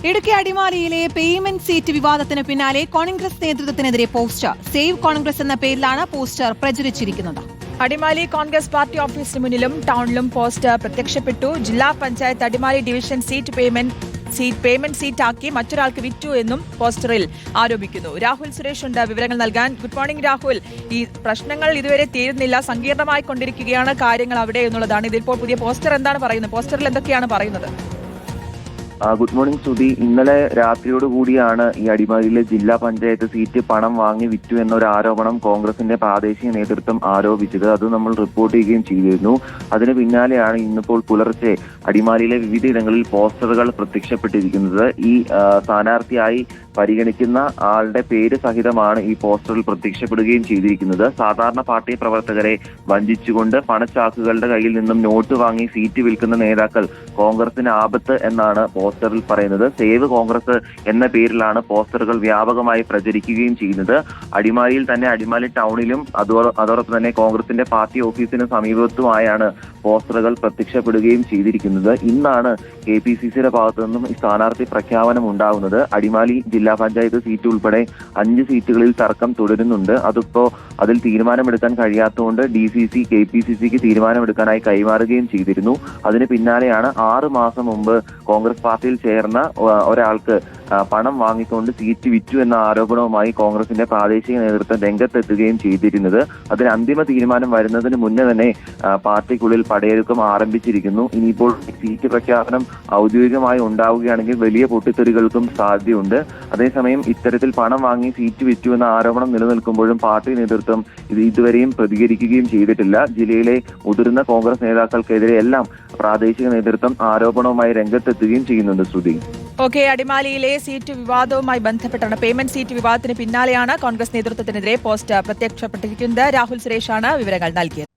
Idukki അടിമാലിയിലെ payment seat വിവാദത്തിന് പിന്നാലെ കോൺഗ്രസ് നേതൃത്വത്തിനെതിരെ പോസ്റ്റർ. സേവ് കോൺഗ്രസ് എന്ന പേരിലാണ് പോസ്റ്റർ പ്രചരിച്ചിരിക്കുന്നത്. അടിമാലി കോൺഗ്രസ് പാർട്ടി ഓഫീസിന് മുന്നിലും ടൗണിലും പോസ്റ്റർ പ്രത്യക്ഷപ്പെട്ടു. ജില്ലാ panchayat Adimali division seat payment സീറ്റാക്കി മറ്റൊരാൾക്ക് വിറ്റു എന്നും പോസ്റ്ററിൽ ആരോപിക്കുന്നു. രാഹുൽ സുരേഷ് ഉണ്ട് വിവരങ്ങൾ നൽകാൻ. Good morning Rahul. ഈ പ്രശ്നങ്ങൾ ഇതുവരെ തീരുന്നില്ല, സങ്കീർണമായി കൊണ്ടിരിക്കുകയാണ് കാര്യങ്ങൾ അവിടെ എന്നുള്ളതാണ്. ഇതിപ്പോൾ പുതിയ പോസ്റ്റർ എന്താണ് പറയുന്നത്? പോസ്റ്ററിൽ എന്തൊക്കെയാണ് പറയുന്നത്? Good morning Sudhi. ഇന്നലെ രാത്രിയോടുകൂടിയാണ് ഈ അടിമാലിയിലെ ജില്ലാ പഞ്ചായത്ത് സീറ്റ് പണം വാങ്ങി വിറ്റു എന്നൊരു ആരോപണം കോൺഗ്രസിന്റെ പ്രാദേശിക നേതൃത്വം ആരോപിച്ചത്. അത് നമ്മൾ റിപ്പോർട്ട് ചെയ്യുകയും ചെയ്തിരുന്നു. അതിന് പിന്നാലെയാണ് ഇന്നിപ്പോൾ പുലർച്ചെ അടിമാലിയിലെ വിവിധയിടങ്ങളിൽ പോസ്റ്ററുകൾ പ്രത്യക്ഷപ്പെട്ടിരിക്കുന്നത്. ഈ സ്ഥാനാർത്ഥിയായി പരിഗണിക്കുന്ന ആളുടെ പേര് സഹിതമാണ് ഈ പോസ്റ്ററിൽ പ്രത്യക്ഷപ്പെടുകയും ചെയ്തിരിക്കുന്നത്. സാധാരണ പാർട്ടി പ്രവർത്തകരെ വഞ്ചിച്ചുകൊണ്ട് പണച്ചാക്കുകളുടെ കയ്യിൽ നിന്നും നോട്ട് വാങ്ങി സീറ്റ് വിൽക്കുന്ന നേതാക്കൾ കോൺഗ്രസിന് ആപത്ത് എന്നാണ് പോസ്റ്ററിൽ പറയുന്നത്. സേവ് കോൺഗ്രസ് എന്ന പേരിലാണ് പോസ്റ്ററുകൾ വ്യാപകമായി പ്രചരിക്കുകയും ചെയ്യുന്നത്. അടിമാലിയിൽ തന്നെ അടിമാലി ടൗണിലും അതോടൊപ്പം തന്നെ കോൺഗ്രസിന്റെ പാർട്ടി ഓഫീസിന് സമീപത്തുമായാണ് പോസ്റ്ററുകൾ പ്രത്യക്ഷപ്പെടുകയും ചെയ്തിരിക്കുന്നത്. ഇന്നാണ് KPCCയുടെ ഭാഗത്തു നിന്നും ഈ സ്ഥാനാർത്ഥി പ്രഖ്യാപനം ഉണ്ടാകുന്നത്. അടിമാലി ജില്ലാ പഞ്ചായത്ത് സീറ്റ് ഉൾപ്പെടെ 5 സീറ്റുകളിൽ തർക്കം തുടരുന്നുണ്ട്. അതിൽ തീരുമാനമെടുക്കാൻ കഴിയാത്തതുകൊണ്ട് DCC KPCCക്ക് തീരുമാനമെടുക്കാനായി കൈമാറുകയും ചെയ്തിരുന്നു. അതിന് പിന്നാലെയാണ് 6 മാസം മുമ്പ് കോൺഗ്രസ് പാർട്ടിയിൽ ചേർന്ന ഒരാൾക്ക് പണം വാങ്ങിക്കൊണ്ട് സീറ്റ് വിറ്റു എന്ന ആരോപണവുമായി കോൺഗ്രസിന്റെ പ്രാദേശിക നേതൃത്വം രംഗത്തെത്തുകയും ചെയ്തിരുന്നത്. അതിന് അന്തിമ തീരുമാനം വരുന്നതിന് മുന്നേ തന്നെ പാർട്ടിക്കുള്ളിൽ പടയൊരുക്കം ആരംഭിച്ചിരിക്കുന്നു. ഇനിയിപ്പോൾ സീറ്റ് പ്രഖ്യാപനം ഔദ്യോഗികമായി ഉണ്ടാവുകയാണെങ്കിൽ വലിയ പൊട്ടിത്തെറികൾക്കും സാധ്യതയുണ്ട്. അതേസമയം ഇത്തരത്തിൽ പണം വാങ്ങി സീറ്റ് വിറ്റു എന്ന ആരോപണം നിലനിൽക്കുമ്പോഴും പാർട്ടി നേതൃത്വം ഇതുവരെയും പ്രതികരിക്കുകയും ചെയ്തിട്ടില്ല. ജില്ലയിലെ മുതിർന്ന കോൺഗ്രസ് നേതാക്കൾക്കെതിരെ എല്ലാം പ്രാദേശിക നേതൃത്വം ആരോപണവുമായി രംഗത്തെത്തുകയും ചെയ്യുന്നുണ്ട്. ശ്രുതി. ഓക്കെ, അടിമാലിയിലെ സീറ്റ് വിവാദവുമായി ബന്ധപ്പെട്ടാണ്, പേയ്മെന്റ് സീറ്റ് വിവാദത്തിന് പിന്നാലെയാണ് കോൺഗ്രസ് നേതൃത്വത്തിനെതിരെ പോസ്റ്റർ പ്രത്യക്ഷപ്പെട്ടിരിക്കുന്നത്. രാഹുൽ സുരേഷാണ് വിവരങ്ങൾ നൽകിയത്.